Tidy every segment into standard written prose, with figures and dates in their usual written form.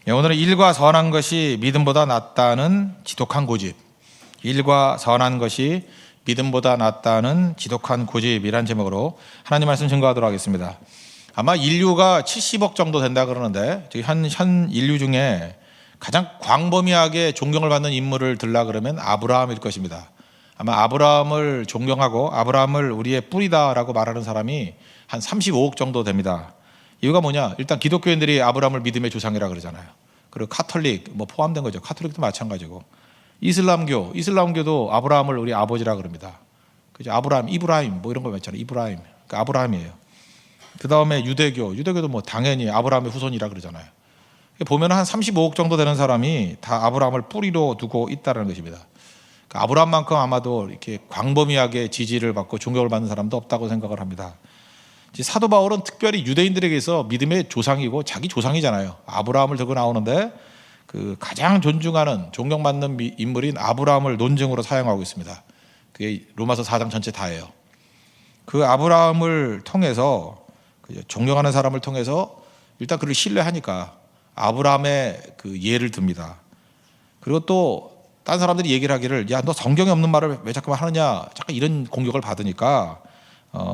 오늘은 일과 선한 것이 믿음보다 낫다는 지독한 고집. 일과 선한 것이 믿음보다 낫다는 지독한 고집이란 제목으로 하나님 말씀 증거하도록 하겠습니다. 아마 인류가 70억 정도 된다 그러는데 현 인류 중에 가장 광범위하게 존경을 받는 인물을 들라 그러면 아브라함일 것입니다. 아마 아브라함을 존경하고 아브라함을 우리의 뿌리다라고 말하는 사람이 한 35억 정도 됩니다. 이유가 뭐냐? 일단 기독교인들이 아브라함을 믿음의 조상이라 그러잖아요. 그리고 카톨릭 뭐 포함된 거죠. 카톨릭도 마찬가지고. 이슬람교도 아브라함을 우리 아버지라 그럽니다. 그죠? 아브라함, 이브라임 뭐 이런 거 있잖아요. 이브라임. 그러니까 아브라함이에요. 그다음에 유대교도 뭐 당연히 아브라함의 후손이라 그러잖아요. 보면 한 35억 정도 되는 사람이 다 아브라함을 뿌리로 두고 있다는 것입니다. 그러니까 아브라함만큼 아마도 이렇게 광범위하게 지지를 받고 존경을 받는 사람도 없다고 생각을 합니다. 사도 바울은 특별히 유대인들에게서 믿음의 조상이고 자기 조상이잖아요. 아브라함을 들고 나오는데 그 가장 존중하는 존경받는 인물인 아브라함을 논증으로 사용하고 있습니다. 그게 로마서 4장 전체 다예요. 그 아브라함을 통해서 존경하는 사람을 통해서 일단 그를 신뢰하니까 아브라함의 그 예를 듭니다. 그리고 또 딴 사람들이 얘기를 하기를 야, 너 성경에 없는 말을 왜 자꾸만 하느냐, 잠깐 이런 공격을 받으니까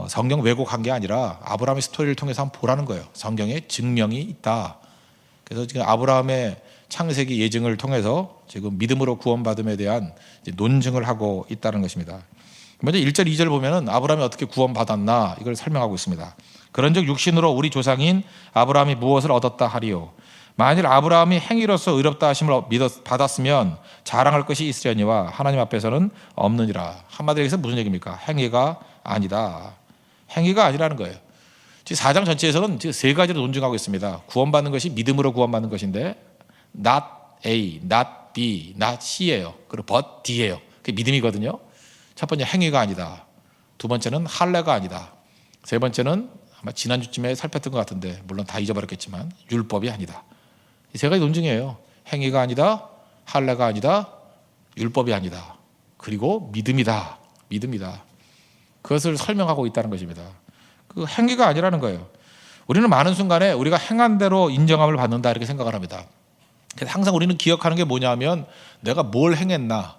성경 왜곡한 게 아니라 아브라함의 스토리를 통해서 한번 보라는 거예요. 성경에 증명이 있다. 그래서 지금 아브라함의 창세기 예증을 통해서 지금 믿음으로 구원받음에 대한 논증을 하고 있다는 것입니다. 먼저 1절, 2절 보면은 아브라함이 어떻게 구원받았나 이걸 설명하고 있습니다. 그런즉 육신으로 우리 조상인 아브라함이 무엇을 얻었다 하리요. 만일 아브라함이 행위로서 의롭다 하심을 받았으면 자랑할 것이 있으려니와 하나님 앞에서는 없느니라. 한마디로 해서 무슨 얘기입니까? 행위가 아니다. 행위가 아니라는 거예요. 4장 전체에서는 세 가지로 논증하고 있습니다. 구원받는 것이 믿음으로 구원받는 것인데 not A, not B, not C예요. 그리고 but D예요. 그게 믿음이거든요. 첫 번째 행위가 아니다. 두 번째는 할례가 아니다. 세 번째는 아마 지난주쯤에 살폈던 것 같은데 물론 다 잊어버렸겠지만 율법이 아니다. 이 세 가지 논증이에요. 행위가 아니다. 할례가 아니다. 율법이 아니다. 그리고 믿음이다. 믿음이다. 그것을 설명하고 있다는 것입니다. 그 행위가 아니라는 거예요. 우리는 많은 순간에 우리가 행한 대로 인정함을 받는다 이렇게 생각을 합니다. 그래서 항상 우리는 기억하는 게 뭐냐면 내가 뭘 행했나.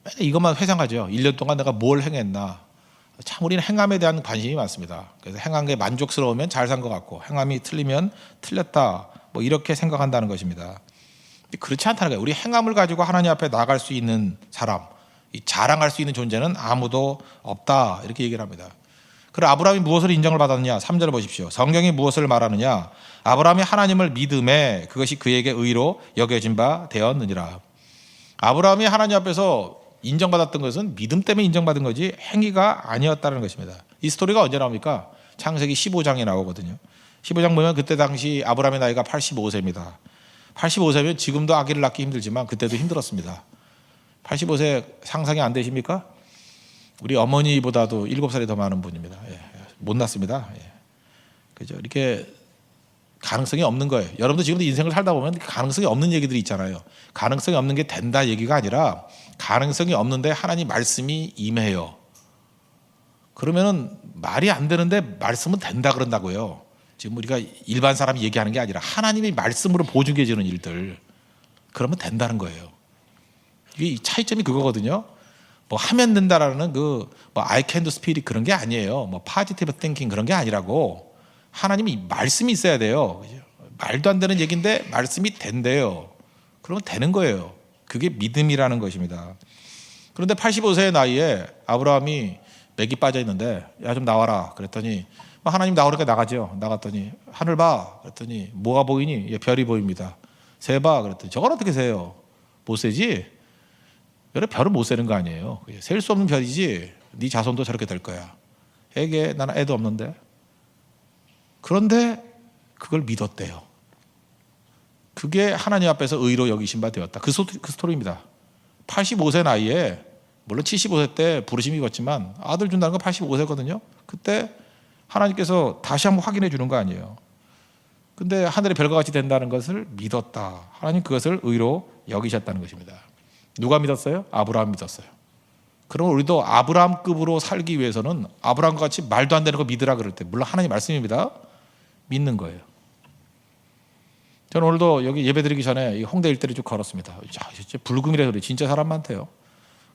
맨날 이것만 회상하죠. 1년 동안 내가 뭘 행했나. 참 우리는 행함에 대한 관심이 많습니다. 그래서 행한 게 만족스러우면 잘 산 것 같고 행함이 틀리면 틀렸다. 뭐 이렇게 생각한다는 것입니다. 그렇지 않다는 거예요. 우리 행함을 가지고 하나님 앞에 나갈 수 있는 사람, 자랑할 수 있는 존재는 아무도 없다 이렇게 얘기를 합니다. 그리고 아브라함이 무엇을 인정을 받았느냐? 3절을 보십시오. 성경이 무엇을 말하느냐? 아브라함이 하나님을 믿음에 그것이 그에게 의로 여겨진 바 되었느니라. 아브라함이 하나님 앞에서 인정받았던 것은 믿음 때문에 인정받은 거지 행위가 아니었다는 것입니다. 이 스토리가 언제 나옵니까? 창세기 15장에 나오거든요. 15장 보면 그때 당시 아브라함의 나이가 85세입니다. 85세면 지금도 아기를 낳기 힘들지만 그때도 힘들었습니다. 85세 상상이 안 되십니까? 우리 어머니보다도 7살이 더 많은 분입니다. 예, 못 낳습니다. 예. 그죠? 이렇게 가능성이 없는 거예요. 여러분도 지금도 인생을 살다 보면 가능성이 없는 얘기들이 있잖아요. 가능성이 없는 게 된다 얘기가 아니라 가능성이 없는데 하나님 말씀이 임해요. 그러면은 말이 안 되는데 말씀은 된다 그런다고요. 지금 우리가 일반 사람이 얘기하는 게 아니라 하나님이 말씀으로 보증해 주는 일들 그러면 된다는 거예요. 이게 차이점이 그거거든요. 뭐 하면 된다라는 그 뭐 I can do spirit 그런 게 아니에요. 뭐 positive thinking 그런 게 아니라고 하나님이 말씀이 있어야 돼요. 말도 안 되는 얘기인데 말씀이 된대요. 그러면 되는 거예요. 그게 믿음이라는 것입니다. 그런데 85세의 나이에 아브라함이 맥이 빠져 있는데 야 좀 나와라 그랬더니 하나님 나오니까 나가죠. 나갔더니 하늘 봐 그랬더니 뭐가 보이니? 예, 별이 보입니다. 새 봐 그랬더니 저건 어떻게 세요? 못 세지? 여러 별을 못 세는 거 아니에요. 셀 수 없는 별이지 네 자손도 저렇게 될 거야. 애게 나는 애도 없는데. 그런데 그걸 믿었대요. 그게 하나님 앞에서 의로 여기신 바 되었다. 그 스토리입니다. 85세 나이에 물론 75세 때 부르심이 있었지만 아들 준다는 건 85세거든요. 그때 하나님께서 다시 한번 확인해 주는 거 아니에요. 근데 하늘의 별과 같이 된다는 것을 믿었다. 하나님 그것을 의로 여기셨다는 것입니다. 누가 믿었어요? 아브라함 믿었어요. 그럼 우리도 아브라함급으로 살기 위해서는 아브라함과 같이 말도 안 되는 거 믿으라 그럴 때 물론 하나님 말씀입니다. 믿는 거예요. 저는 오늘도 여기 예배드리기 전에 이 홍대 일대를 쭉 걸었습니다. 야, 진짜 불금이라 그래. 진짜 사람 많대요.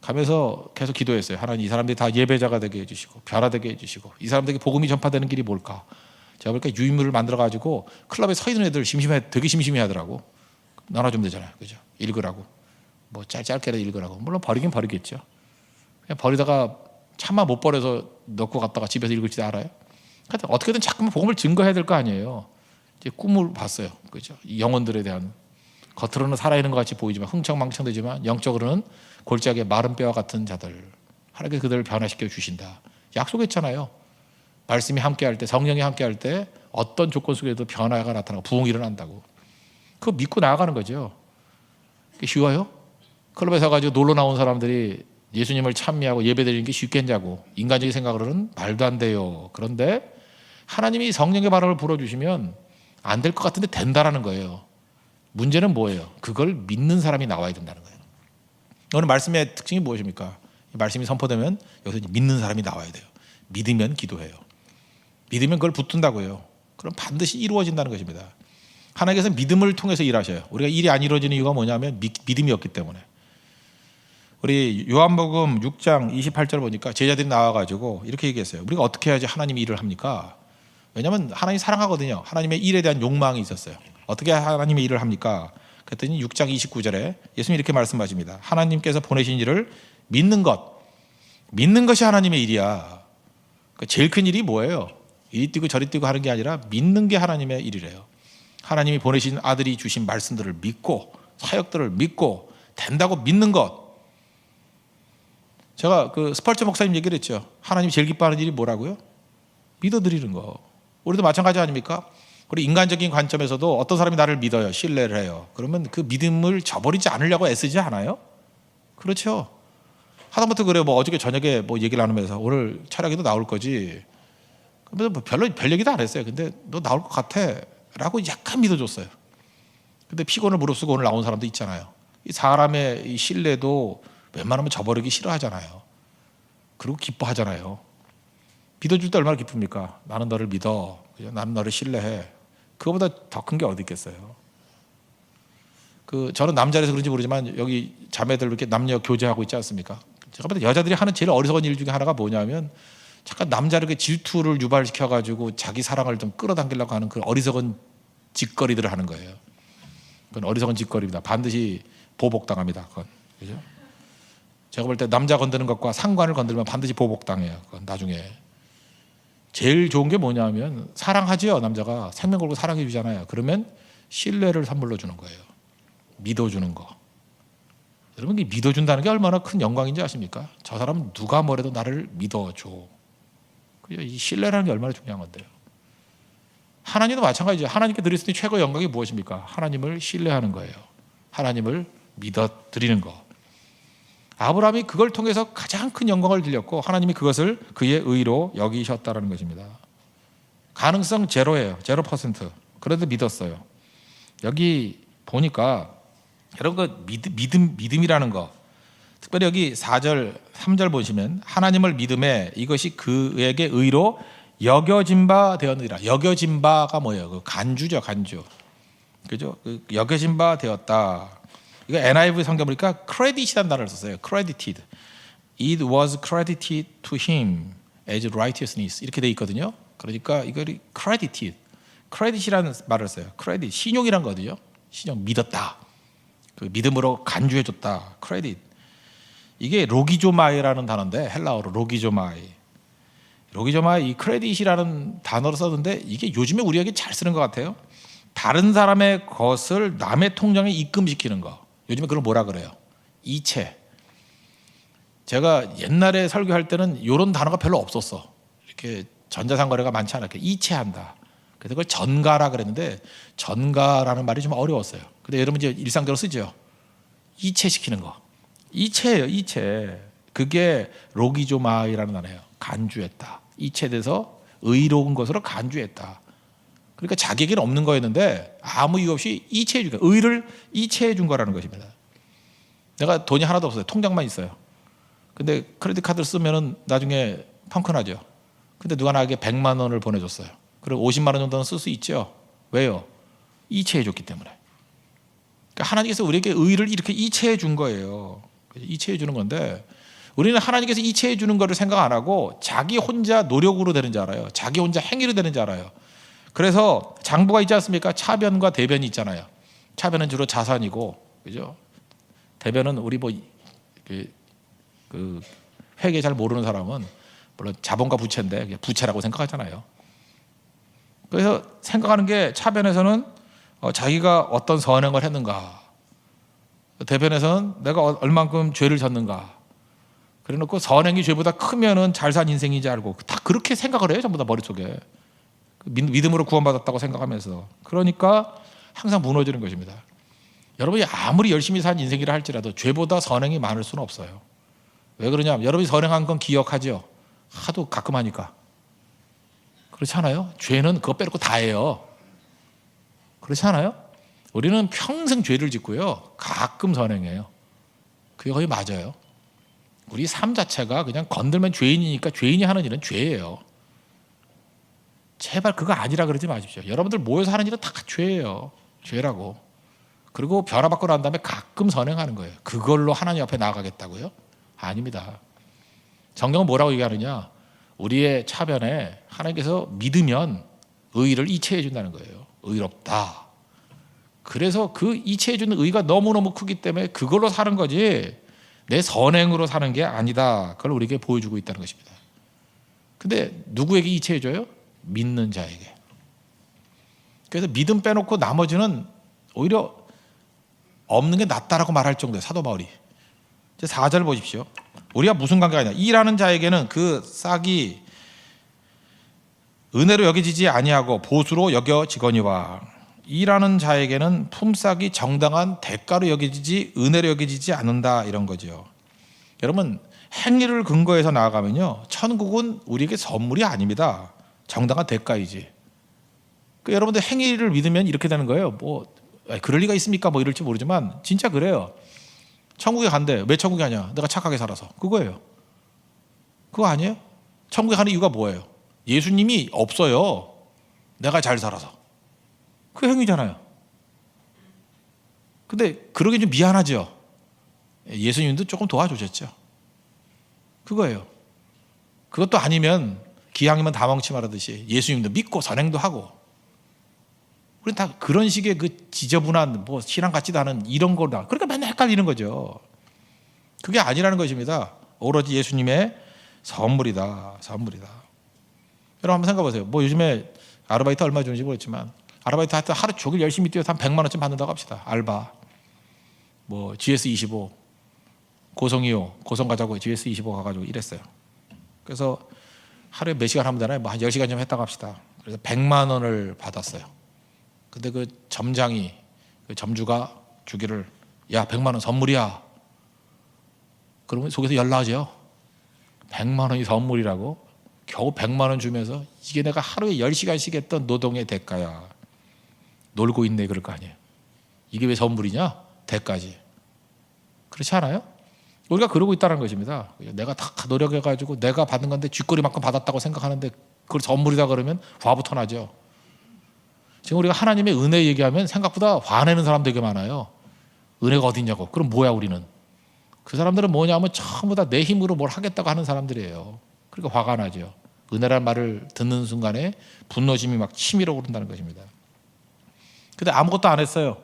가면서 계속 기도했어요. 하나님, 이 사람들이 다 예배자가 되게 해주시고 변화되게 해주시고 이 사람들에게 복음이 전파되는 길이 뭘까? 제가 보니까 유인물을 만들어가지고 클럽에 서 있는 애들 되게 심심해하더라고. 나눠주면 되잖아요, 그죠? 읽으라고. 뭐 짧게라도 읽으라고. 물론 버리긴 버리겠죠. 그냥 버리다가 차마 못 버려서 넣고 갔다가 집에서 읽을지도 알아요. 그러니까 어떻게든 자꾸만 복음을 증거해야 될 거 아니에요. 이제 꿈을 봤어요, 그죠? 이 영혼들에 대한 겉으로는 살아있는 것 같이 보이지만 흥청망청되지만 영적으로는 골짜기의 마른 뼈와 같은 자들, 하나님께서 그들을 변화시켜 주신다. 약속했잖아요. 말씀이 함께할 때, 성령이 함께할 때 어떤 조건 속에도 변화가 나타나고 부흥이 일어난다고. 그거 믿고 나아가는 거죠. 그게 쉬워요? 클럽에 서가지고 놀러 나온 사람들이 예수님을 찬미하고 예배드리는 게 쉽겠냐고. 인간적인 생각으로는 말도 안 돼요. 그런데 하나님이 성령의 바람을 불어주시면 안 될 것 같은데 된다라는 거예요. 문제는 뭐예요? 그걸 믿는 사람이 나와야 된다는 거예요. 오늘 말씀의 특징이 무엇입니까? 말씀이 선포되면 여기서 믿는 사람이 나와야 돼요. 믿으면 기도해요. 믿으면 그걸 붙든다고 해요. 그럼 반드시 이루어진다는 것입니다. 하나님께서 믿음을 통해서 일하셔요. 우리가 일이 안 이루어지는 이유가 뭐냐면 믿음이 없기 때문에. 우리 요한복음 6장 28절 보니까 제자들이 나와가지고 이렇게 얘기했어요. 우리가 어떻게 해야지 하나님이 일을 합니까? 왜냐하면 하나님 사랑하거든요. 하나님의 일에 대한 욕망이 있었어요. 어떻게 하나님의 일을 합니까? 그랬더니 6장 29절에 예수님이 이렇게 말씀하십니다. 하나님께서 보내신 일을 믿는 것이 하나님의 일이야. 그러니까 제일 큰 일이 뭐예요? 이리 뛰고 저리 뛰고 하는 게 아니라 믿는 게 하나님의 일이래요. 하나님이 보내신 아들이 주신 말씀들을 믿고 사역들을 믿고 된다고 믿는 것. 제가 그 스펄전 목사님 얘기를 했죠. 하나님이 제일 기뻐하는 일이 뭐라고요? 믿어드리는 거. 우리도 마찬가지 아닙니까? 우리 인간적인 관점에서도 어떤 사람이 나를 믿어요, 신뢰를 해요. 그러면 그 믿음을 저버리지 않으려고 애쓰지 않아요? 그렇죠. 하다못해 그래요. 뭐 어저께 저녁에 뭐 얘기를 나누면서 오늘 철학에도 나올 거지. 근데 뭐 별 얘기도 안 했어요. 근데 너 나올 것 같아 라고 약간 믿어줬어요. 근데 피곤을 무릅쓰고 오늘 나온 사람도 있잖아요. 이 사람의 이 신뢰도 웬만하면 저버리기 싫어하잖아요. 그리고 기뻐하잖아요. 믿어줄 때 얼마나 기쁩니까? 나는 너를 믿어. 나는 너를 신뢰해. 그거보다 더 큰 게 어디 있겠어요. 저는 남자라서 그런지 모르지만 여기 자매들 이렇게 남녀 교제하고 있지 않습니까? 제가 볼 때 여자들이 하는 제일 어리석은 일 중에 하나가 뭐냐면 잠깐 남자를 질투를 유발시켜가지고 자기 사랑을 좀 끌어당기려고 하는 그 어리석은 짓거리들을 하는 거예요. 그건 어리석은 짓거리입니다. 반드시 보복당합니다. 그건. 그죠? 제가 볼 때 남자 건드는 것과 상관을 건들면 반드시 보복당해요. 그건 나중에. 제일 좋은 게 뭐냐면 사랑하지요. 남자가 생명 걸고 사랑해 주잖아요. 그러면 신뢰를 선물로 주는 거예요. 믿어주는 거. 여러분, 이 믿어준다는 게 얼마나 큰 영광인지 아십니까? 저 사람은 누가 뭐래도 나를 믿어줘. 이 신뢰라는 게 얼마나 중요한 건데요. 하나님도 마찬가지죠. 하나님께 드릴 수 있는 최고 영광이 무엇입니까? 하나님을 신뢰하는 거예요. 하나님을 믿어드리는 거. 아브라함이 그걸 통해서 가장 큰 영광을 드렸고 하나님이 그것을 그의 의로 여기셨다는 것입니다. 가능성 제로예요. 0%. 그런데 믿었어요. 여기 보니까 여러분 그 믿음이라는 거, 특별히 여기 4절 3절 보시면 하나님을 믿음에 이것이 그에게 의로 여겨진 바 되었느니라. 여겨진 바가 뭐예요? 그 간주죠, 간주. 그죠? 그 여겨진 바 되었다. 이거 NIV 성경 보니까 credit이라는 단어를 썼어요. credited. It was credited to him as righteousness. 이렇게 돼 있거든요. 그러니까 이걸 credited. credit이라는 말을 써요. credit. 신용이란 거거든요. 신용, 믿었다. 그 믿음으로 간주해줬다. credit. 이게 로기조마이라는 단어인데 헬라어로 로기조마이. 로기조마이 이 크레딧이라는 단어를 썼는데 이게 요즘에 우리에게 잘 쓰는 것 같아요. 다른 사람의 것을 남의 통장에 입금시키는 거. 요즘에 그걸 뭐라 그래요? 이체. 제가 옛날에 설교할 때는 이런 단어가 별로 없었어. 이렇게 전자상거래가 많지 않았게 이체한다. 그래서 그걸 전가라 그랬는데 전가라는 말이 좀 어려웠어요. 근데 여러분 이제 일상적으로 쓰죠. 이체시키는 거. 이체예요, 이체. 그게 로기조마이라는 단어예요. 간주했다. 이체돼서 의로운 것으로 간주했다. 그러니까 자기에게는 없는 거였는데 아무 이유 없이 이체해 준 거예요. 의를 이체해 준 거라는 것입니다. 내가 돈이 하나도 없어요. 통장만 있어요. 근데 크레딧 카드를 쓰면은 나중에 펑크나죠. 근데 누가 나에게 100만 원을 보내줬어요. 그리고 50만 원 정도는 쓸 수 있죠. 왜요? 이체해 줬기 때문에. 그러니까 하나님께서 우리에게 의를 이렇게 이체해 준 거예요. 이체해 주는 건데 우리는 하나님께서 이체해 주는 거를 생각 안 하고 자기 혼자 노력으로 되는 줄 알아요. 자기 혼자 행위로 되는 줄 알아요. 그래서 장부가 있지 않습니까? 차변과 대변이 있잖아요. 차변은 주로 자산이고, 그죠? 대변은 우리 그 회계 잘 모르는 사람은 물론 자본과 부채인데 부채라고 생각하잖아요. 그래서 생각하는 게 차변에서는 자기가 어떤 선행을 했는가, 대변에서는 내가 얼만큼 죄를 졌는가. 그래놓고 선행이 죄보다 크면은 잘 산 인생이지 알고 다 그렇게 생각을 해요. 전부 다 머릿속에 믿음으로 구원받았다고 생각하면서. 그러니까 항상 무너지는 것입니다. 여러분이 아무리 열심히 산 인생이라 할지라도 죄보다 선행이 많을 수는 없어요. 왜 그러냐면 여러분이 선행한 건 기억하죠. 하도 가끔 하니까. 그렇지 않아요? 죄는 그거 빼놓고 다 해요. 그렇지 않아요? 우리는 평생 죄를 짓고요, 가끔 선행해요. 그게 거의 맞아요. 우리 삶 자체가 그냥 건들면 죄인이니까 죄인이 하는 일은 죄예요. 제발 그거 아니라 그러지 마십시오. 여러분들 모여서 하는 일은 다 죄예요. 죄라고. 그리고 변화받고 난 다음에 가끔 선행하는 거예요. 그걸로 하나님 앞에 나아가겠다고요? 아닙니다. 성경은 뭐라고 얘기하느냐? 우리의 차변에 하나님께서 믿으면 의를 이체해 준다는 거예요. 의롭다. 그래서 그 이체해 주는 의가 너무너무 크기 때문에 그걸로 사는 거지 내 선행으로 사는 게 아니다. 그걸 우리에게 보여주고 있다는 것입니다. 근데 누구에게 이체해 줘요? 믿는 자에게. 그래서 믿음 빼놓고 나머지는 오히려 없는 게 낫다라고 말할 정도예요. 사도 바울이. 이제 4절 보십시오. 우리가 무슨 관계가 있냐? 일하는 자에게는 그 싹이 은혜로 여겨지지 아니하고 보수로 여겨지거니와 일하는 자에게는 품삯이 정당한 대가로 여겨지지 은혜로 여겨지지 않는다, 이런 거죠. 여러분, 행위를 근거해서 나아가면요, 천국은 우리에게 선물이 아닙니다. 정당한 대가이지. 그 여러분들 행위를 믿으면 이렇게 되는 거예요. 뭐 그럴 리가 있습니까? 뭐 이럴지 모르지만 진짜 그래요. 천국에 간대. 왜 천국에 가냐? 내가 착하게 살아서. 그거예요. 그거 아니에요? 천국에 가는 이유가 뭐예요? 예수님이 없어요. 내가 잘 살아서. 그 행위잖아요. 근데 그러기 좀 미안하죠. 예수님도 조금 도와주셨죠. 그거예요. 그것도 아니면 기왕이면 다망치 말하듯이 예수님도 믿고 선행도 하고, 우리는 다 그런 식의 그 지저분한 뭐 신앙 같지도 않은 이런 거다. 그러니까 맨날 헷갈리는 거죠. 그게 아니라는 것입니다. 오로지 예수님의 선물이다. 선물이다. 여러분 한번 생각해 보세요. 뭐 요즘에 아르바이트 얼마 주는지 모르겠지만 아르바이트 하여튼 하루 종일 열심히 뛰어서 한 100만 원쯤 받는다고 합시다. 알바. 뭐 GS25 고성이요. 고성 가자고 GS25 가가지고 일했어요. 그래서 하루에 몇 시간 하면 되나요? 뭐 한 10시간 좀 했다고 합시다. 그래서 100만 원을 받았어요. 근데 그 점장이, 그 점주가 주기를, 야 100만 원 선물이야. 그러면 속에서 연락하죠. 100만 원이 선물이라고? 겨우 100만 원 주면서 이게 내가 하루에 10시간씩 했던 노동의 대가야. 놀고 있네 그럴 거 아니에요. 이게 왜 선물이냐? 대가지. 그렇지 않아요? 우리가 그러고 있다는 것입니다. 내가 다 노력해가지고 내가 받은 건데 쥐꼬리만큼 받았다고 생각하는데 그걸 선물이다 그러면 화부터 나죠. 지금 우리가 하나님의 은혜 얘기하면 생각보다 화내는 사람 되게 많아요. 은혜가 어딨냐고. 그럼 뭐야 우리는? 그 사람들은 뭐냐면 전부 다 내 힘으로 뭘 하겠다고 하는 사람들이에요. 그러니까 화가 나죠. 은혜란 말을 듣는 순간에 분노심이 막 치밀어 오른다는 것입니다. 근데 아무것도 안 했어요.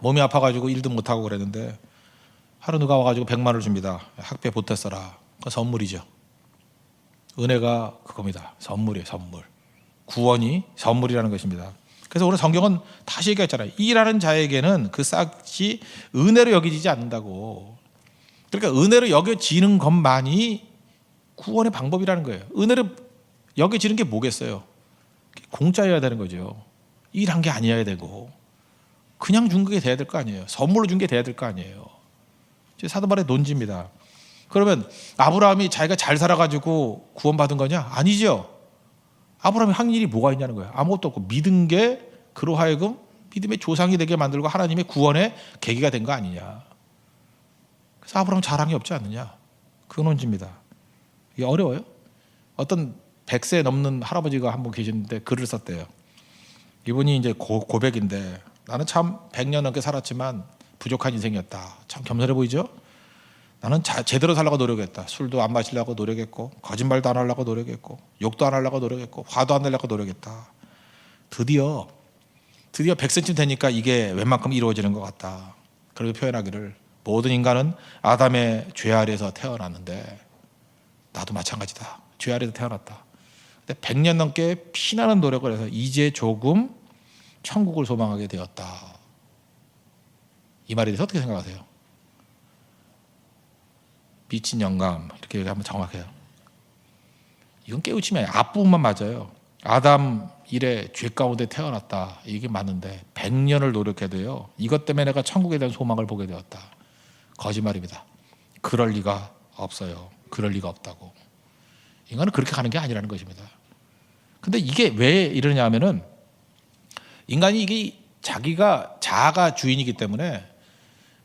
몸이 아파가지고 일도 못하고 그랬는데 하루 누가 와가지고 100만 원을 줍니다. 학비에 보태 써라. 그건 선물이죠. 은혜가 그겁니다. 선물이에요. 선물. 구원이 선물이라는 것입니다. 그래서 오늘 성경은 다시 얘기했잖아요. 일하는 자에게는 그 싹이 은혜로 여겨지지 않는다고. 그러니까 은혜로 여겨지는 것만이 구원의 방법이라는 거예요. 은혜로 여겨지는 게 뭐겠어요? 공짜여야 되는 거죠. 일한 게 아니어야 되고 그냥 준 게 돼야 될 거 아니에요. 선물로 준 게 돼야 될 거 아니에요. 사도 바울의 논지입니다. 그러면 아브라함이 자기가 잘 살아가지고 구원받은 거냐? 아니죠. 아브라함이 한 일이 뭐가 있냐는 거예요. 아무것도 없고 믿은 게 그로 하여금 믿음의 조상이 되게 만들고 하나님의 구원의 계기가 된 거 아니냐. 그래서 아브라함 자랑이 없지 않느냐. 그 논지입니다. 이게 어려워요. 어떤 100세 넘는 할아버지가 한 분 계셨는데 글을 썼대요. 이분이 이제 고백인데 나는 참 100년 넘게 살았지만 부족한 인생이었다. 참 겸손해 보이죠? 나는 제대로 살려고 노력했다. 술도 안 마시려고 노력했고 거짓말도 안 하려고 노력했고 욕도 안 하려고 노력했고 화도 안 내려고 노력했다. 드디어 100cm 되니까 이게 웬만큼 이루어지는 것 같다. 그렇게 표현하기를 모든 인간은 아담의 죄 아래에서 태어났는데 나도 마찬가지다. 죄 아래에서 태어났다. 근데 100년 넘게 피나는 노력을 해서 이제 조금 천국을 소망하게 되었다. 이 말에 대해서 어떻게 생각하세요? 미친 영감 이렇게 얘기하면 정확해요. 이건 깨우침이 아니에요. 앞부분만 맞아요. 아담 이래 죄 가운데 태어났다. 이게 맞는데 100년을 노력해도요. 이것 때문에 내가 천국에 대한 소망을 보게 되었다. 거짓말입니다. 그럴 리가 없어요. 그럴 리가 없다고. 인간은 그렇게 가는 게 아니라는 것입니다. 근데 이게 왜 이러냐 하면은 인간이 이게 자가 주인이기 때문에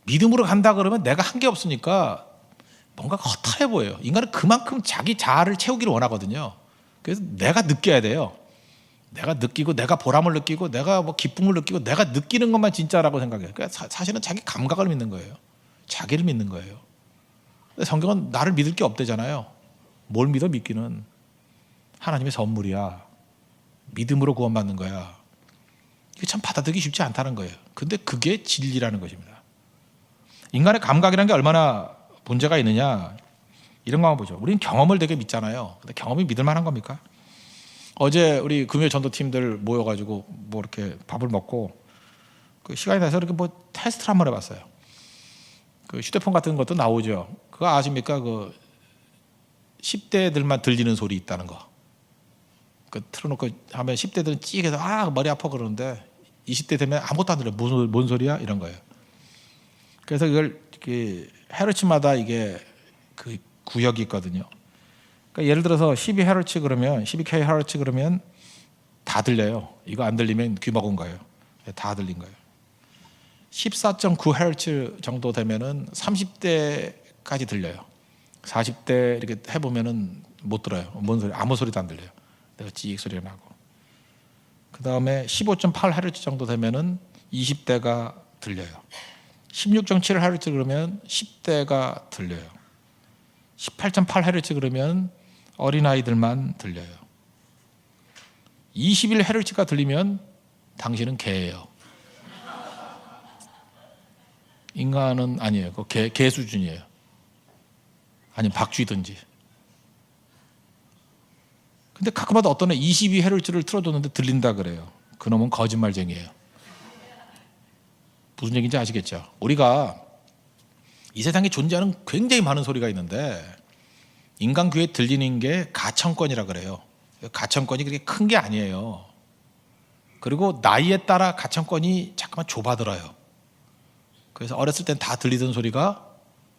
믿음으로 간다 그러면 내가 한 게 없으니까 뭔가 허탈해 보여요. 인간은 그만큼 자기 자아를 채우기를 원하거든요. 그래서 내가 느껴야 돼요. 내가 느끼고 내가 보람을 느끼고 내가 뭐 기쁨을 느끼고 내가 느끼는 것만 진짜라고 생각해요. 그러니까 사실은 자기 감각을 믿는 거예요. 자기를 믿는 거예요. 근데 성경은 나를 믿을 게 없대잖아요. 뭘 믿어 믿기는 하나님의 선물이야. 믿음으로 구원받는 거야. 이게 참 받아들이기 쉽지 않다는 거예요. 근데 그게 진리라는 것입니다. 인간의 감각이라는 게 얼마나 문제가 있느냐 이런 거 한번 보죠. 우리는 경험을 되게 믿잖아요. 근데 경험이 믿을 만한 겁니까? 어제 우리 금요 전도팀들 모여가지고 뭐 이렇게 밥을 먹고 그 시간이 나서 이렇게 뭐 테스트를 한번 해봤어요. 그 휴대폰 같은 것도 나오죠. 그거 아십니까? 그 10대들만 들리는 소리 있다는 거. 그 틀어놓고 하면 10대들은 찌개서 머리 아파 그러는데 20대 되면 아무것도 안 들려요. 뭔 소리야? 이런 거예요. 그래서 이걸 헤르츠마다 이게 그 구역이 있거든요. 그러니까 예를 들어서 12Hz 그러면 12kHz 그러면 다 들려요. 이거 안 들리면 귀 먹은 거예요. 다 들린 거예요. 14.9Hz 정도 되면은 30대까지 들려요. 40대 이렇게 해보면은 못 들어요. 뭔 소리? 아무 소리도 안 들려요. 내가 찌익 소리가 나고. 그 다음에 15.8Hz 정도 되면은 20대가 들려요. 16.7Hz 그러면 10대가 들려요. 18.8Hz 그러면 어린아이들만 들려요. 21Hz가 들리면 당신은 개예요. 인간은 아니에요. 그 개 수준이에요. 아니면 박쥐든지. 근데 가끔마다 어떤 애 22Hz를 틀어줬는데 들린다 그래요. 그놈은 거짓말쟁이에요. 무슨 얘기인지 아시겠죠? 우리가 이 세상에 존재하는 굉장히 많은 소리가 있는데 인간 귀에 들리는 게 가천권이라 그래요. 가천권이 그렇게 큰 게 아니에요. 그리고 나이에 따라 가천권이 자꾸만 좁아들어요. 그래서 어렸을 땐 다 들리던 소리가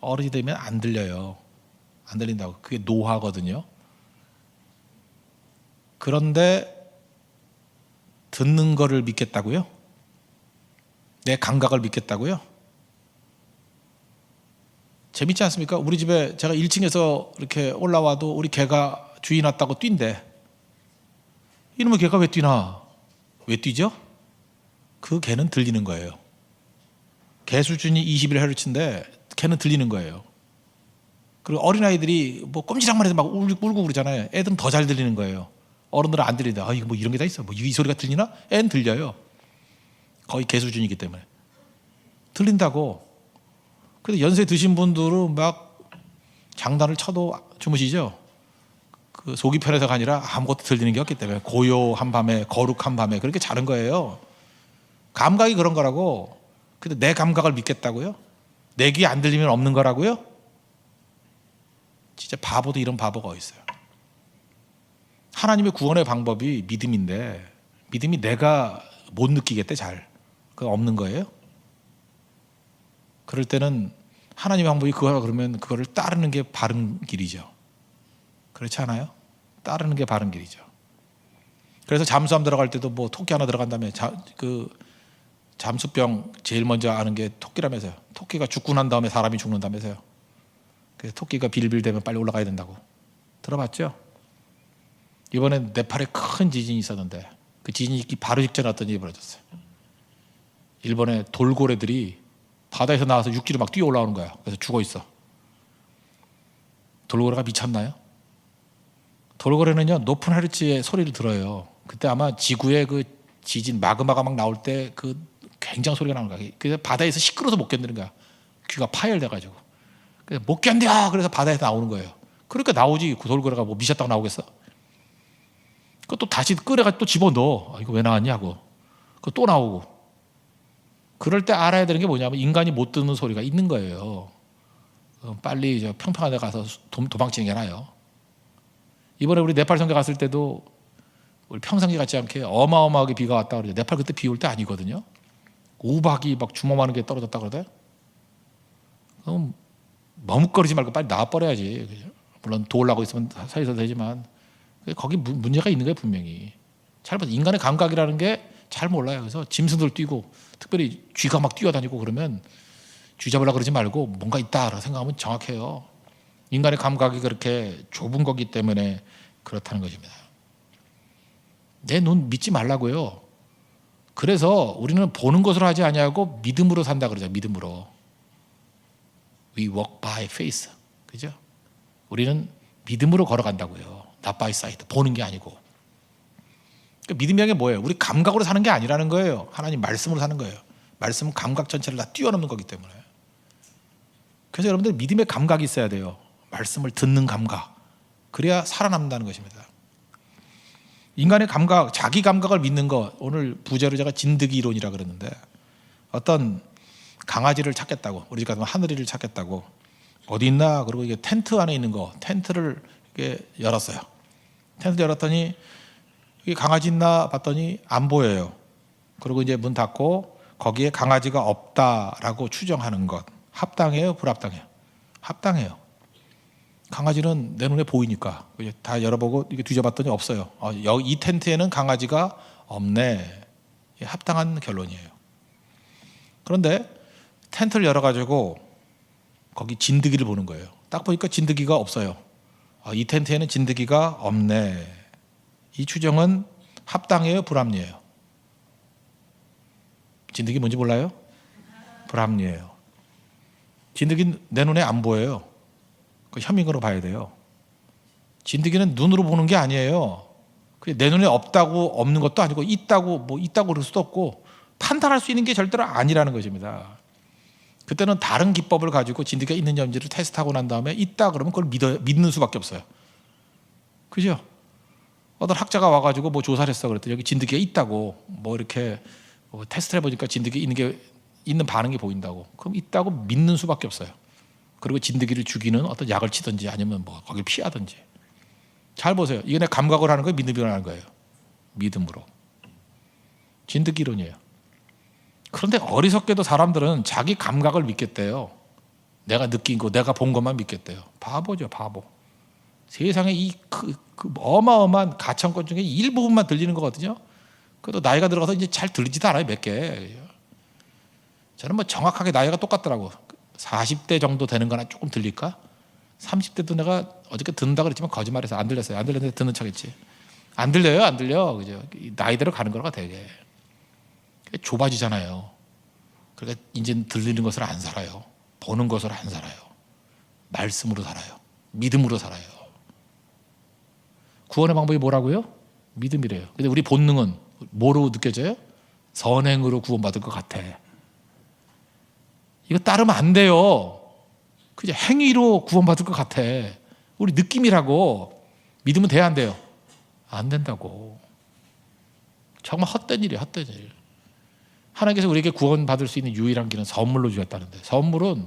어른이 되면 안 들려요. 안 들린다고. 그게 노화거든요. 그런데 듣는 거를 믿겠다고요? 내 감각을 믿겠다고요? 재밌지 않습니까? 우리 집에 제가 1층에서 이렇게 올라와도 우리 개가 주인 왔다고 뛴대. 이놈의 개가 왜 뛰나? 왜 뛰죠? 그 개는 들리는 거예요. 개 수준이 21Hz인데 개는 들리는 거예요. 그리고 어린아이들이 뭐 꼼지락만 해도 막 울고 그러잖아요. 애들은 더 잘 들리는 거예요. 어른들은 안 들린다. 이거 뭐 이런 게 다 있어. 뭐 이 소리가 들리나? 애는 들려요. 거의 개 수준이기 때문에. 들린다고. 그래서 연세 드신 분들은 막 장단을 쳐도 주무시죠. 그 속이 편해서가 아니라 아무것도 들리는 게 없기 때문에 고요한 밤에 거룩한 밤에 그렇게 자는 거예요. 감각이 그런 거라고. 근데 내 감각을 믿겠다고요? 내 귀에 안 들리면 없는 거라고요? 진짜 바보도 이런 바보가 어디 있어요. 하나님의 구원의 방법이 믿음인데 믿음이 내가 못 느끼겠대 잘. 그거 없는 거예요? 그럴 때는 하나님의 방법이 그거라 그러면 그거를 따르는 게 바른 길이죠. 그렇지 않아요? 따르는 게 바른 길이죠. 그래서 잠수함 들어갈 때도 뭐 토끼 하나 들어간다며 그 잠수병 제일 먼저 아는 게 토끼라면서요. 토끼가 죽고 난 다음에 사람이 죽는다면서요. 그래서 토끼가 빌빌대면 빨리 올라가야 된다고. 들어봤죠? 이번에 네팔에 큰 지진이 있었는데 그 지진이 있기 바로 직전에 어떤 일이 벌어졌어요. 일본의 돌고래들이 바다에서 나와서 육지로 막 뛰어 올라오는 거야. 그래서 죽어 있어. 돌고래가 미쳤나요? 돌고래는요 높은 헤르츠의 소리를 들어요. 그때 아마 지구의 그 지진 마그마가 막 나올 때 그 굉장한 소리가 나는 거야. 그래서 바다에서 시끄러워서 못 견디는 거야. 귀가 파열돼가지고. 그래서 못 견뎌. 그래서 바다에서 나오는 거예요. 그러니까 나오지. 그 돌고래가 뭐 미쳤다고 나오겠어? 그것도 다시 끓여가지고 또 집어넣어. 이거 왜 나왔냐고. 그거 또 나오고. 그럴 때 알아야 되는 게 뭐냐면 인간이 못 듣는 소리가 있는 거예요. 빨리 저 평평한 데 가서 도망치는 게 나아요. 이번에 우리 네팔 선교 갔을 때도 우리 평상시 같지 않게 어마어마하게 비가 왔다 그러죠. 네팔 그때 비 올 때 아니거든요. 우박이 막 주먹만한 게 떨어졌다 그러대. 그럼 머뭇거리지 말고 빨리 나와버려야지. 그죠? 물론 도우려고 있으면 서 있어도 되지만 거기 문제가 있는 거예요 분명히. 잘 봐서 인간의 감각이라는 게 잘 몰라요. 그래서 짐승들 뛰고 특별히 쥐가 막 뛰어다니고 그러면 쥐 잡으려고 그러지 말고 뭔가 있다라고 생각하면 정확해요. 인간의 감각이 그렇게 좁은 거기 때문에 그렇다는 것입니다. 내 눈 믿지 말라고요. 그래서 우리는 보는 것으로 하지 아니하고 믿음으로 산다 그러죠. 믿음으로. We walk by faith. 그죠? 우리는 믿음으로 걸어간다고요. Not by sight. 보는 게 아니고. 그러니까 믿음이란 게 뭐예요? 우리 감각으로 사는 게 아니라는 거예요. 하나님 말씀으로 사는 거예요. 말씀은 감각 전체를 다 뛰어넘는 거기 때문에. 그래서 여러분들 믿음의 감각이 있어야 돼요. 말씀을 듣는 감각. 그래야 살아남는다는 것입니다. 인간의 감각, 자기 감각을 믿는 것. 오늘 부제로 제가 진드기 이론이라 그러는데 어떤 강아지를 찾겠다고, 우리 집 가면 하늘이를 찾겠다고 어디 있나? 그리고 이게 텐트 안에 있는 거, 텐트를 이렇게 열었어요. 텐트 열었더니 이게 강아지 있나 봤더니 안 보여요. 그리고 이제 문 닫고 거기에 강아지가 없다라고 추정하는 것. 합당해요? 불합당해요? 합당해요. 강아지는 내 눈에 보이니까 다 열어보고 이게 뒤져봤더니 없어요. 이 텐트에는 강아지가 없네. 합당한 결론이에요. 그런데 텐트를 열어가지고 거기 진드기를 보는 거예요. 딱 보니까 진드기가 없어요. 이 텐트에는 진드기가 없네. 이 추정은 합당해요? 불합리해요? 진드기 뭔지 몰라요? 불합리해요. 진드기는 내 눈에 안 보여요. 그 현미경으로 봐야 돼요. 진드기는 눈으로 보는 게 아니에요. 내 눈에 없다고 없는 것도 아니고 있다고 뭐 있다고 그럴 수도 없고 판단할 수 있는 게 절대로 아니라는 것입니다. 그때는 다른 기법을 가지고 진드기가 있는지 없는지를 테스트하고 난 다음에 있다 그러면 그걸 믿는 수밖에 없어요. 그죠? 어떤 학자가 와가지고 뭐 조사를 했어 그랬더니 여기 진드기가 있다고 뭐 이렇게 뭐 테스트를 해보니까 진드기 있는 반응이 보인다고. 그럼 있다고 믿는 수밖에 없어요. 그리고 진드기를 죽이는 어떤 약을 치든지 아니면 뭐 거길 피하든지. 잘 보세요. 이게 내 감각으로 하는 거예요? 믿음으로 하는 거예요? 믿음으로. 진드기 이론이에요. 그런데 어리석게도 사람들은 자기 감각을 믿겠대요. 내가 느낀 거, 내가 본 것만 믿겠대요. 바보죠, 바보. 세상에 그 어마어마한 가천권 중에 일부분만 들리는 거거든요. 그래도 나이가 들어가서 이제 잘 들리지도 않아요, 몇 개. 저는 뭐 정확하게 나이가 똑같더라고. 40대 정도 되는 거나 조금 들릴까? 30대도 내가 어저께 듣는다 그랬지만 거짓말해서 안 들렸어요. 안 들렸는데 듣는 척했지. 안 들려요, 안 들려. 그죠? 나이대로 가는 거가 되게 좁아지잖아요. 그러니까 이제 들리는 것을 안 살아요. 보는 것을 안 살아요. 말씀으로 살아요. 믿음으로 살아요. 구원의 방법이 뭐라고요? 믿음이래요. 근데 우리 본능은 뭐로 느껴져요? 선행으로 구원받을 것 같아. 이거 따르면 안 돼요. 그냥 행위로 구원받을 것 같아. 우리 느낌이라고. 믿으면 돼야 안 돼요? 안 된다고. 정말 헛된 일이에요. 헛된 일. 하나님께서 우리에게 구원받을 수 있는 유일한 길은 선물로 주셨다는데, 선물은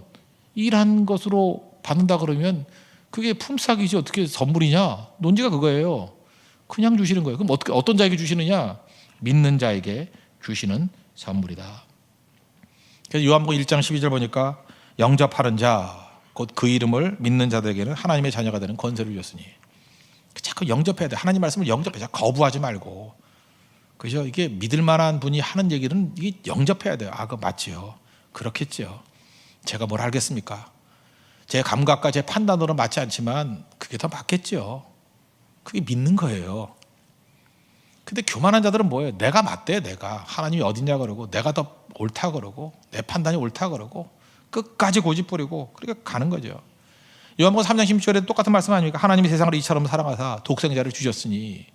일한 것으로 받는다 그러면 그게 품삯이지 어떻게 선물이냐? 논지가 그거예요. 그냥 주시는 거예요. 그럼 어떻게, 어떤 자에게 주시느냐? 믿는 자에게 주시는 선물이다. 그래서 요한복음 1장 12절 보니까 영접하는 자, 곧 그 이름을 믿는 자들에게는 하나님의 자녀가 되는 권세를 주셨으니. 자꾸 영접해야 돼. 하나님 말씀을 영접해. 자꾸 거부하지 말고. 그죠? 이게 믿을 만한 분이 하는 얘기는 이게 영접해야 돼요. 그거 맞지요. 그렇겠지요. 제가 뭘 알겠습니까? 제 감각과 제 판단으로는 맞지 않지만 그게 더 맞겠죠. 그게 믿는 거예요. 근데 교만한 자들은 뭐예요? 내가 맞대, 내가. 하나님이 어딨냐 그러고, 내가 더 옳다 그러고, 내 판단이 옳다 그러고, 끝까지 고집 부리고, 그렇게 가는 거죠. 요한복음 3장 16절에 똑같은 말씀 아닙니까? 하나님이 세상을 이처럼 사랑하사 독생자를 주셨으니,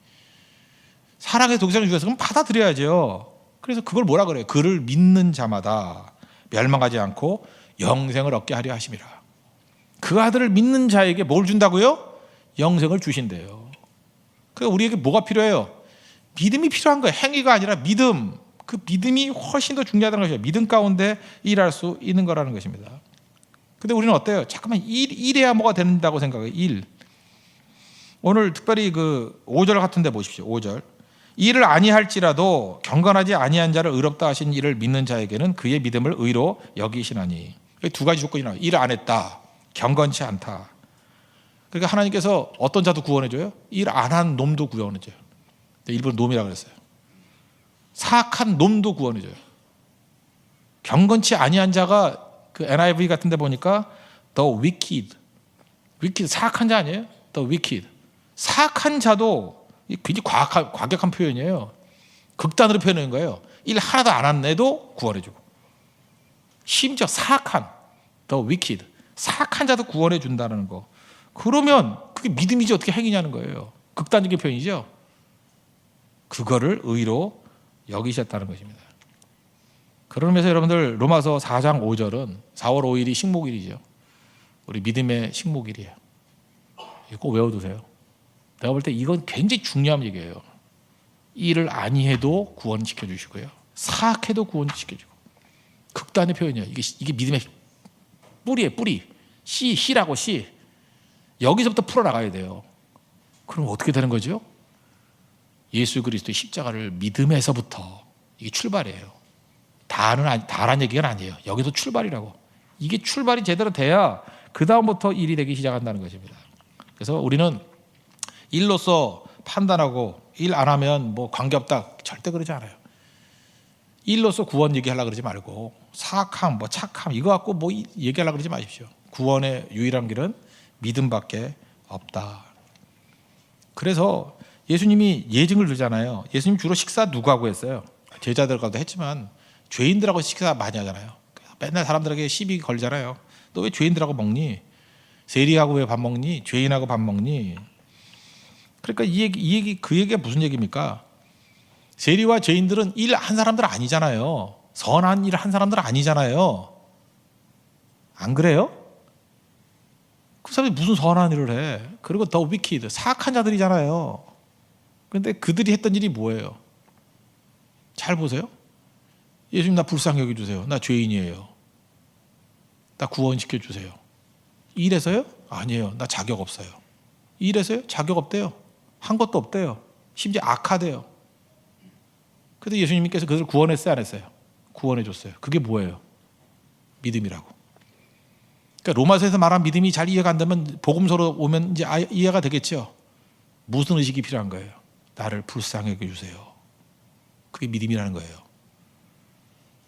사랑의 독생자를 주셔서 그럼 받아들여야죠. 그래서 그걸 뭐라 그래요? 그를 믿는 자마다 멸망하지 않고 영생을 얻게 하려 하심이라. 그 아들을 믿는 자에게 뭘 준다고요? 영생을 주신대요. 그러니까 우리에게 뭐가 필요해요? 믿음이 필요한 거예요. 행위가 아니라 믿음. 그 믿음이 훨씬 더 중요하다는 것이에요. 믿음 가운데 일할 수 있는 거라는 것입니다. 근데 우리는 어때요? 잠깐만 일해야 뭐가 된다고 생각해요. 일. 오늘 특별히 그 5절 같은 데 보십시오. 5절. 일을 아니할지라도 경건하지 아니한 자를 의롭다 하신 이를 믿는 자에게는 그의 믿음을 의로 여기시나니. 두 가지 조건이 나와요. 일을 안 했다. 경건치 않다. 그러니까 하나님께서 어떤 자도 구원해줘요? 일 안 한 놈도 구원해줘요. 일부러 놈이라고 그랬어요. 사악한 놈도 구원해줘요. 경건치 아니한 자가 그 NIV 같은 데 보니까 the wicked. 사악한 자 아니에요? the wicked. 사악한 자도 굉장히 과격한 표현이에요. 극단으로 표현하는 거예요. 일 하나도 안 한 애도 구원해주고, 심지어 사악한 the wicked, 사악한 자도 구원해 준다는 거. 그러면 그게 믿음이지 어떻게 행위냐는 거예요. 극단적인 표현이죠. 그거를 의로 여기셨다는 것입니다. 그러면서 여러분들 로마서 4장 5절은 4월 5일이 식목일이죠. 우리 믿음의 식목일이에요. 이거 꼭 외워두세요. 내가 볼 때 이건 굉장히 중요한 얘기예요. 일을 아니해도 구원시켜 주시고요, 사악해도 구원시켜주고. 극단의 표현이에요. 이게 믿음의 뿌리예요. 뿌리. 씨라고 씨. 여기서부터 풀어나가야 돼요. 그럼 어떻게 되는 거죠? 예수 그리스도의 십자가를 믿음에서부터 이게 출발이에요. 다란 얘기가 아니에요. 여기서 출발이라고. 이게 출발이 제대로 돼야 그 다음부터 일이 되기 시작한다는 것입니다. 그래서 우리는 일로서 판단하고 일 안 하면 뭐 관계없다, 절대 그러지 않아요. 일로서 구원 얘기하려고 그러지 말고, 사악함, 뭐 착함 이거 갖고 뭐 얘기하려고 그러지 마십시오. 구원의 유일한 길은 믿음밖에 없다. 그래서 예수님이 예증을 들잖아요. 예수님 주로 식사 누구하고 했어요? 제자들과도 했지만 죄인들하고 식사 많이 하잖아요. 맨날 사람들에게 시비 걸잖아요. 너 왜 죄인들하고 먹니? 세리하고 왜 밥 먹니? 죄인하고 밥 먹니? 그러니까 그 얘기가 무슨 얘기입니까? 세리와 죄인들은 일 한 사람들 아니잖아요. 선한 일 한 사람들 아니잖아요. 안 그래요? 그 사람이 무슨 선한 일을 해? 그리고 더 위키드, 사악한 자들이잖아요. 그런데 그들이 했던 일이 뭐예요? 잘 보세요. 예수님 나 불쌍히 여겨주세요. 나 죄인이에요. 나 구원시켜 주세요. 이래서요? 아니에요. 나 자격 없어요. 이래서요? 자격 없대요. 한 것도 없대요. 심지어 악하대요. 그래서 예수님께서 그들을 구원했어요, 안 했어요? 구원해 줬어요. 그게 뭐예요? 믿음이라고. 그러니까 로마서에서 말한 믿음이 잘 이해가 안 되면 복음서로 오면 이제 이해가 되겠죠. 무슨 의식이 필요한 거예요? 나를 불쌍히 여겨주세요. 그게 믿음이라는 거예요.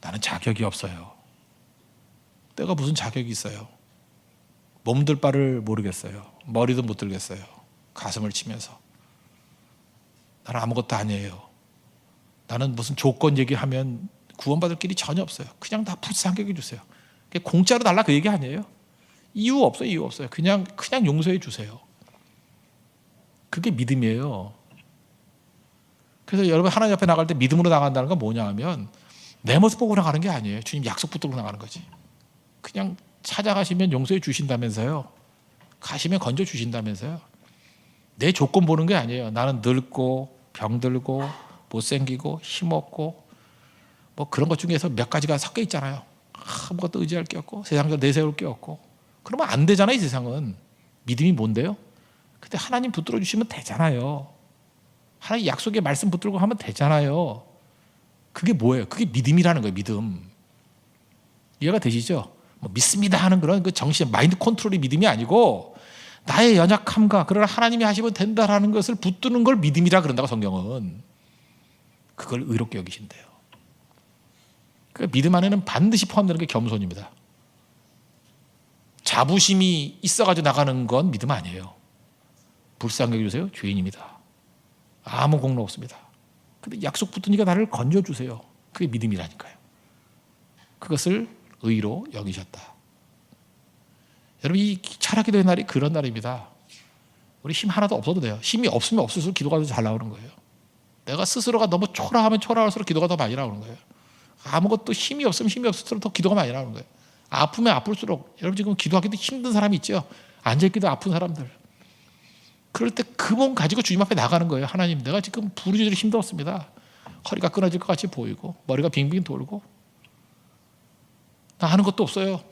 나는 자격이 없어요. 내가 무슨 자격이 있어요? 몸들 바를 모르겠어요. 머리도 못 들겠어요. 가슴을 치면서 나는 아무것도 아니에요. 나는 무슨 조건 얘기하면 구원받을 길이 전혀 없어요. 그냥 다 불쌍히 여겨주세요. 공짜로 달라 그 얘기 아니에요. 이유 없어요. 그냥 용서해 주세요. 그게 믿음이에요. 그래서 여러분 하나님 앞에 나갈 때 믿음으로 나간다는 건 뭐냐 하면 내 모습 보고 나가는 게 아니에요. 주님 약속 붙들고 나가는 거지. 그냥 찾아가시면 용서해 주신다면서요. 가시면 건져 주신다면서요. 내 조건 보는 게 아니에요. 나는 늙고 병들고 못생기고 힘없고 뭐 그런 것 중에서 몇 가지가 섞여 있잖아요. 아무것도 의지할 게 없고 세상에서 내세울 게 없고. 그러면 안 되잖아요. 이 세상은. 믿음이 뭔데요? 근데 하나님 붙들어 주시면 되잖아요. 하나님 약속의 말씀 붙들고 하면 되잖아요. 그게 뭐예요? 그게 믿음이라는 거예요. 믿음. 이해가 되시죠? 뭐 믿습니다 하는 그런 그 정신, 마인드 컨트롤이 믿음이 아니고 나의 연약함과 그러나 하나님이 하시면 된다라는 것을 붙드는 걸 믿음이라 그런다고 성경은. 그걸 의롭게 여기신대요. 그 믿음 안에는 반드시 포함되는 게 겸손입니다. 자부심이 있어가지고 나가는 건 믿음 아니에요. 불쌍히 여겨주세요. 죄인입니다. 아무 공로 없습니다. 근데 약속 붙은 이가 나를 건져주세요. 그게 믿음이라니까요. 그것을 의로 여기셨다. 여러분, 이 철학기도의 날이 그런 날입니다. 우리 힘 하나도 없어도 돼요. 힘이 없으면 없을수록 기도가 더 잘 나오는 거예요. 내가 스스로가 너무 초라하면 초라할수록 기도가 더 많이 나오는 거예요. 아무것도 힘이 없으면 힘이 없을수록 더 기도가 많이 나오는 거예요. 아프면 아플수록, 여러분 지금 기도하기도 힘든 사람이 있죠. 앉아있기도 아픈 사람들. 그럴 때 그 몸 가지고 주님 앞에 나가는 거예요. 하나님, 내가 지금 부르짖으러 힘들었습니다. 허리가 끊어질 것 같이 보이고 머리가 빙빙 돌고 나 아는 것도 없어요.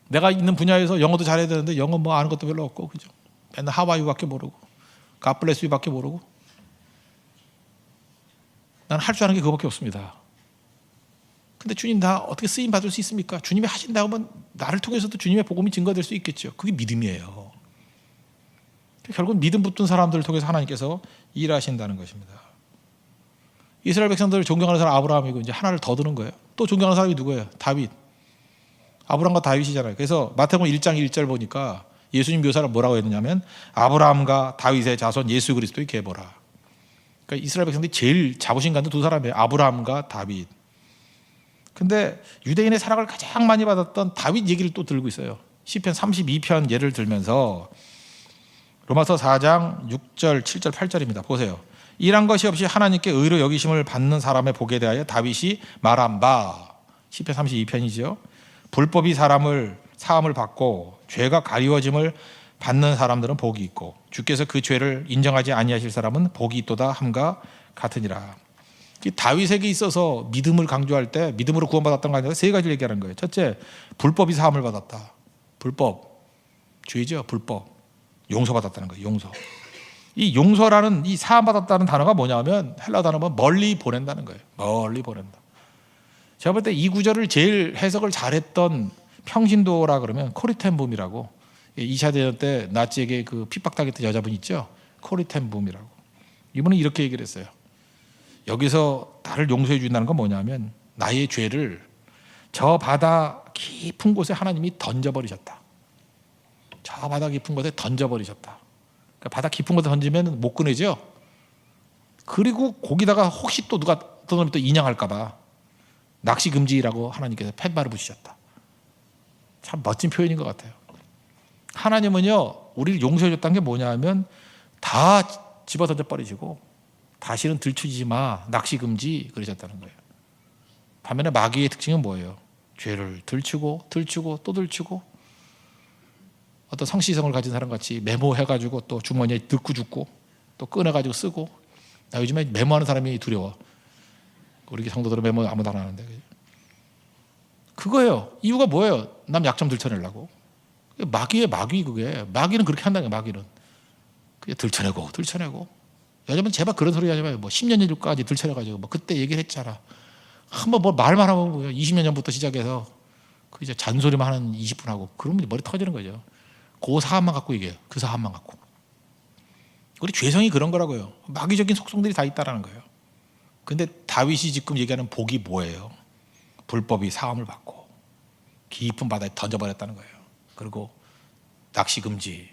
내가 있는 분야에서 영어도 잘해야 되는데 영어 뭐 아는 것도 별로 없고, 그죠? 맨날 하와이밖에 모르고 God bless you밖에 모르고 난 할 줄 아는 게 그거밖에 없습니다. 근데 주님, 나 어떻게 쓰임 받을 수 있습니까? 주님이 하신다고 하면 나를 통해서도 주님의 복음이 증거될 수 있겠죠. 그게 믿음이에요. 결국 믿음 붙은 사람들을 통해서 하나님께서 일하신다는 것입니다. 이스라엘 백성들을 존경하는 사람 아브라함이고, 이제 하나를 더 드는 거예요. 또 존경하는 사람이 누구예요? 다윗. 아브라함과 다윗이잖아요. 그래서 마태복음 1장 1절 보니까 예수님 묘사를 뭐라고 했느냐면 아브라함과 다윗의 자손 예수 그리스도의 계보라. 그러니까 이스라엘 백성들이 제일 자부심 갖는 두 사람이에요. 아브라함과 다윗. 근데 유대인의 사랑을 가장 많이 받았던 다윗 얘기를 또 들고 있어요. 시편 32편 예를 들면서 로마서 4장 6절 7절 8절입니다. 보세요. 일한 것이 없이 하나님께 의로 여기심을 받는 사람의 복에 대하여 다윗이 말한 바, 시편 32편이죠. 불법이 사람을 사함을 받고 죄가 가리워짐을 받는 사람들은 복이 있고 주께서 그 죄를 인정하지 아니하실 사람은 복이 있도다 함과 같으니라. 다윗에게 있어서 믿음을 강조할 때 믿음으로 구원받았던 거 아니라 세 가지를 얘기하는 거예요. 첫째, 불법이 사함을 받았다. 불법, 죄죠. 불법. 용서받았다는 거예요. 용서. 이 용서라는, 이 사함받았다는 단어가 뭐냐면 헬라 단어면 멀리 보낸다는 거예요. 멀리 보낸다. 제가 볼 때 이 구절을 제일 해석을 잘했던 평신도라 그러면 코리텐붐이라고, 2차 대전 때 나치에게 그 핍박당했던 여자분 있죠. 코리텐붐이라고. 이분은 이렇게 얘기를 했어요. 여기서 나를 용서해 준다는 건 뭐냐면 나의 죄를 저 바다 깊은 곳에 하나님이 던져버리셨다. 저 바다 깊은 곳에 던져버리셨다. 그러니까 바다 깊은 곳에 던지면 못 꺼내죠. 그리고 거기다가 혹시 또 누가 또 인양할까 봐 낚시 금지라고 하나님께서 팻말을 붙이셨다. 참 멋진 표현인 것 같아요. 하나님은요, 우리를 용서해 줬다는 게 뭐냐 하면 다 집어 던져 버리시고 다시는 들추지 마, 낚시 금지 그러셨다는 거예요. 반면에 마귀의 특징은 뭐예요? 죄를 들추고 또 들추고, 어떤 성시성을 가진 사람 같이 메모해가지고 또 주머니에 넣고 죽고 또 꺼내가지고 쓰고. 나 요즘에 메모하는 사람이 두려워. 우리 성도들은 메모 아무도 안 하는데. 그거예요. 이유가 뭐예요? 남 약점 들춰내려고. 마귀의 마귀, 그게. 마귀는 그렇게 한다는 거예요. 마귀는 그게 들춰내고 요즘은 제발 그런 소리 하지 마요. 뭐 10년 전까지 들춰내가지고 뭐 그때 얘기를 했잖아. 한번 뭐 말만 하면 20년 전부터 시작해서 그 이제 잔소리만 하는 20분 하고 그러면 머리 터지는 거죠. 그 사안만 갖고 얘기해요. 그 사안만 갖고. 우리 죄성이 그런 거라고요. 마귀적인 속성들이 다 있다라는 거예요. 근데 다윗이 지금 얘기하는 복이 뭐예요? 불법이 사함을 받고 깊은 바다에 던져버렸다는 거예요. 그리고 낚시 금지.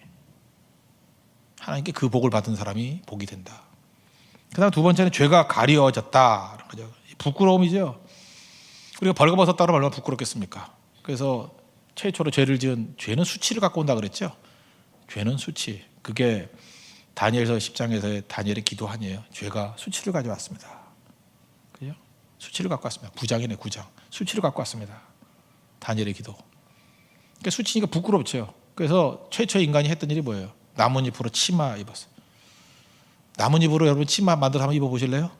하나님께 그 복을 받은 사람이 복이 된다. 그 다음 두 번째는 죄가 가려졌다. 부끄러움이죠. 우리가 벌거벗었다고 얼마나 부끄럽겠습니까? 그래서 최초로 죄를 지은, 죄는 수치를 갖고 온다 그랬죠. 죄는 수치. 그게 다니엘서 10장에서의 다니엘의 기도하니에요. 죄가 수치를 가져왔습니다. 그죠? 수치를 갖고 왔습니다. 9장이네 9장. 수치를 갖고 왔습니다. 다니엘의 기도. 그러니까 수치니까 부끄럽죠. 그래서 최초의 인간이 했던 일이 뭐예요? 나뭇잎으로 치마 입었어요. 나뭇잎으로 여러분 치마 만들어서 한번 입어보실래요?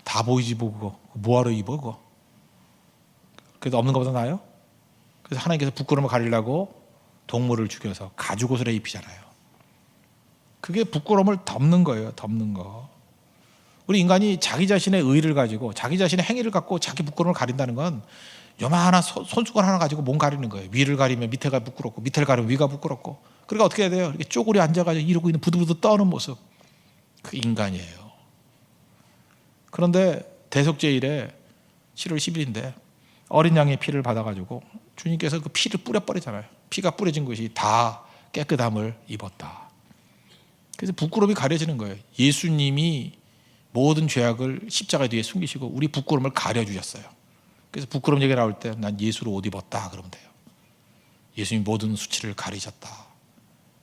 다 보이지 뭐 그거. 뭐하러 입어 그거. 그래도 없는 것보다 나아요? 그래서 하나님께서 부끄러움을 가리려고 동물을 죽여서 가죽옷을 입히잖아요. 그게 부끄러움을 덮는 거예요. 덮는 거. 우리 인간이 자기 자신의 의를 가지고 자기 자신의 행위를 갖고 자기 부끄러움을 가린다는 건 요만한 손수건 하나 가지고 몸 가리는 거예요. 위를 가리면 밑에가 부끄럽고 밑을 가리면 위가 부끄럽고. 그러니까 어떻게 해야 돼요? 이렇게 쪼그려 앉아가지고 이러고 있는 부들부들 떠는 모습. 그 인간이에요. 그런데 대속죄일에 7월 10일인데 어린 양의 피를 받아가지고 주님께서 그 피를 뿌려버리잖아요. 피가 뿌려진 것이 다 깨끗함을 입었다. 그래서 부끄러움이 가려지는 거예요. 예수님이 모든 죄악을 십자가 뒤에 숨기시고 우리 부끄러움을 가려주셨어요. 그래서 부끄러움 얘기 나올 때 난 예수로 옷 입었다 그러면 돼요. 예수님이 모든 수치를 가리셨다.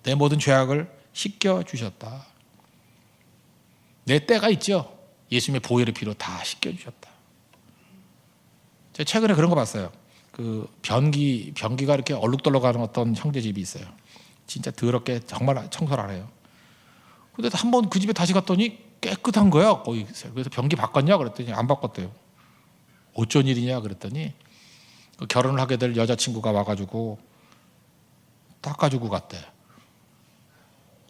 내 모든 죄악을 씻겨주셨다. 내 때가 있죠. 예수님의 보혈의 피로 다 씻겨주셨다. 제가 최근에 그런 거 봤어요. 그 변기가 이렇게 얼룩덜룩하는 어떤 형제집이 있어요. 진짜 더럽게 정말 청소를 안 해요. 근데 한번 그 집에 다시 갔더니 깨끗한 거야. 거기. 그래서 변기 바꿨냐 그랬더니 안 바꿨대요. 어쩐 일이냐 그랬더니 그 결혼을 하게 될 여자친구가 와가지고 닦아주고 갔대.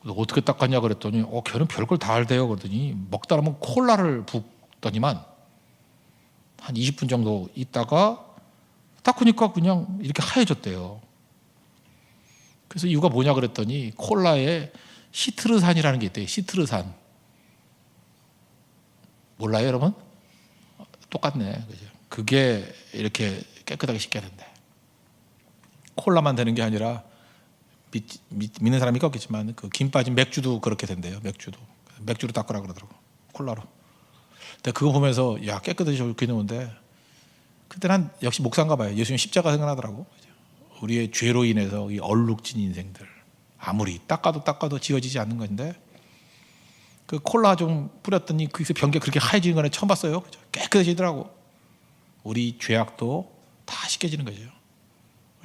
어떻게 닦았냐 그랬더니 걔는 별걸 다 알대요. 그러더니 먹다 보면 콜라를 붓더니만 한 20분 정도 있다가 닦으니까 그냥 이렇게 하얘졌대요. 그래서 이유가 뭐냐 그랬더니 콜라에 시트르산이라는 게 있대요. 시트르산. 몰라요 여러분? 똑같네. 그죠? 그게 이렇게 깨끗하게 씻겨야 된대. 콜라만 되는 게 아니라 믿는 사람이 있겠지만 그 김 빠진 맥주도 그렇게 된대요. 맥주로 닦으라 그러더라고. 콜라로. 근데 그거 보면서 야 깨끗하게 좋게 놓은데 그때 난 역시 목사인가 봐요. 예수님 십자가 생각나더라고. 우리의 죄로 인해서 이 얼룩진 인생들 아무리 닦아도 지워지지 않는 건데 그 콜라 좀 뿌렸더니 거기서 변기가 그렇게 하얘지는 건 처음 봤어요. 그죠? 깨끗해지더라고. 우리 죄악도 다 씻겨지는 거죠.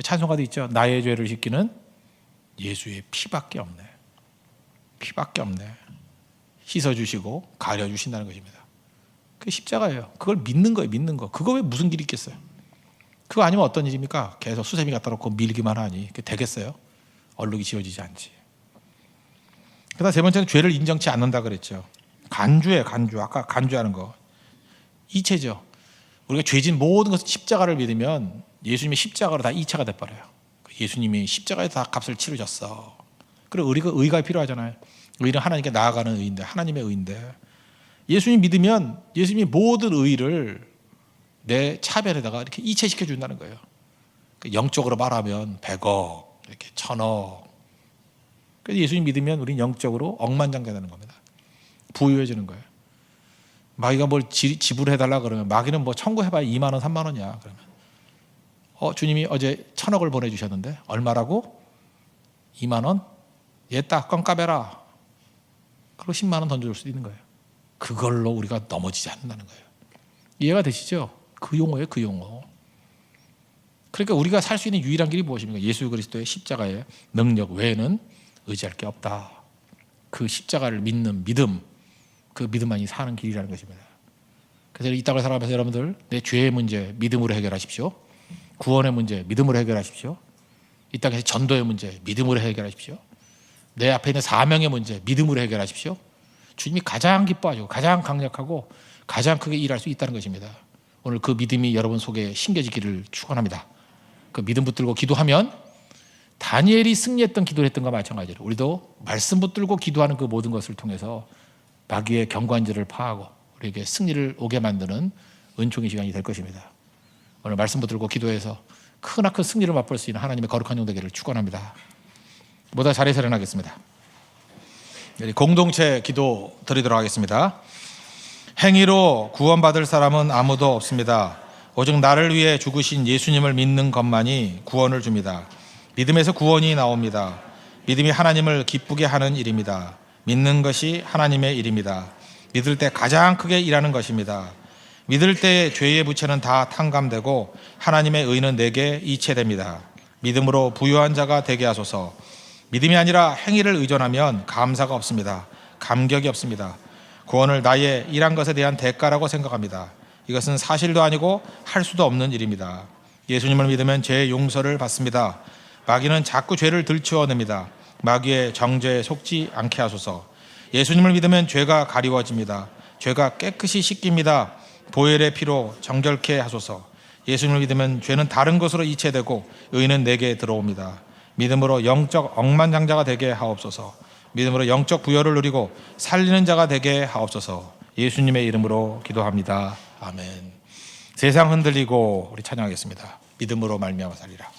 찬송가도 있죠. 나의 죄를 씻기는 예수의 피밖에 없네. 피밖에 없네. 씻어주시고 가려주신다는 것입니다. 그게 십자가예요. 그걸 믿는 거예요. 믿는 거. 그거 왜 무슨 길이 있겠어요? 그거 아니면 어떤 일입니까? 계속 수세미 갖다 놓고 밀기만 하니 그게 되겠어요? 얼룩이 지워지지 않지. 그다음 세 번째는 죄를 인정치 않는다 그랬죠. 간주예요. 간주. 아까 간주하는 거. 이체죠. 우리가 죄진 모든 것을 십자가를 믿으면 예수님의 십자가로 다 이체가 돼버려요. 예수님이 십자가에 다 값을 치르셨어. 그리고 의가 필요하잖아요. 의는 하나님께 나아가는 의인데 하나님의 의인데 예수님 믿으면 예수님이 모든 의를 내 차별에다가 이렇게 이체시켜 준다는 거예요. 영적으로 말하면 100억, 이렇게 1000억. 그래서 예수님 믿으면 우리는 영적으로 억만장자되는 겁니다. 부유해지는 거예요. 마귀가 뭘 지불해달라 그러면 마귀는 뭐 청구해봐야 2만 원, 3만 원이야. 그러면 주님이 어제 1000억을 보내주셨는데 얼마라고? 2만 원? 얘딱 껌까베라. 그리고 10만 원 던져줄 수도 있는 거예요. 그걸로 우리가 넘어지지 않는다는 거예요. 이해가 되시죠? 그 용어예요. 그 용어. 그러니까 우리가 살 수 있는 유일한 길이 무엇입니까? 예수 그리스도의 십자가의 능력 외에는 의지할 게 없다. 그 십자가를 믿는 믿음, 그 믿음만이 사는 길이라는 것입니다. 그래서 이 땅을 살아가면서 여러분들 내 죄의 문제 믿음으로 해결하십시오. 구원의 문제 믿음으로 해결하십시오. 이 땅에서 전도의 문제 믿음으로 해결하십시오. 내 앞에 있는 사명의 문제 믿음으로 해결하십시오. 주님이 가장 기뻐하시고 가장 강력하고 가장 크게 일할 수 있다는 것입니다. 오늘 그 믿음이 여러분 속에 심겨지기를 축원합니다. 그 믿음 붙들고 기도하면 다니엘이 승리했던 기도를 했던 것과 마찬가지로 우리도 말씀 붙들고 기도하는 그 모든 것을 통해서 마귀의 경관지를 파하고 우리에게 승리를 오게 만드는 은총의 시간이 될 것입니다. 오늘 말씀 붙들고 기도해서 크나큰 승리를 맛볼 수 있는 하나님의 거룩한 용 되기를 축원합니다. 모두 자리에서 일어나겠습니다. 공동체 기도 드리도록 하겠습니다. 행위로 구원받을 사람은 아무도 없습니다. 오직 나를 위해 죽으신 예수님을 믿는 것만이 구원을 줍니다. 믿음에서 구원이 나옵니다. 믿음이 하나님을 기쁘게 하는 일입니다. 믿는 것이 하나님의 일입니다. 믿을 때 가장 크게 일하는 것입니다. 믿을 때 죄의 부채는 다 탕감되고 하나님의 의는 내게 이체됩니다. 믿음으로 부유한 자가 되게 하소서. 믿음이 아니라 행위를 의존하면 감사가 없습니다. 감격이 없습니다. 구원을 나의 일한 것에 대한 대가라고 생각합니다. 이것은 사실도 아니고 할 수도 없는 일입니다. 예수님을 믿으면 죄의 용서를 받습니다. 마귀는 자꾸 죄를 들추어냅니다. 마귀의 정죄에 속지 않게 하소서. 예수님을 믿으면 죄가 가리워집니다. 죄가 깨끗이 씻깁니다. 보혈의 피로 정결케 하소서. 예수님을 믿으면 죄는 다른 것으로 이체되고 의는 내게 들어옵니다. 믿음으로 영적 억만장자가 되게 하옵소서. 믿음으로 영적 부여를 누리고 살리는 자가 되게 하옵소서. 예수님의 이름으로 기도합니다. 아멘. 세상 흔들리고 우리 찬양하겠습니다. 믿음으로 말미암아 살리라.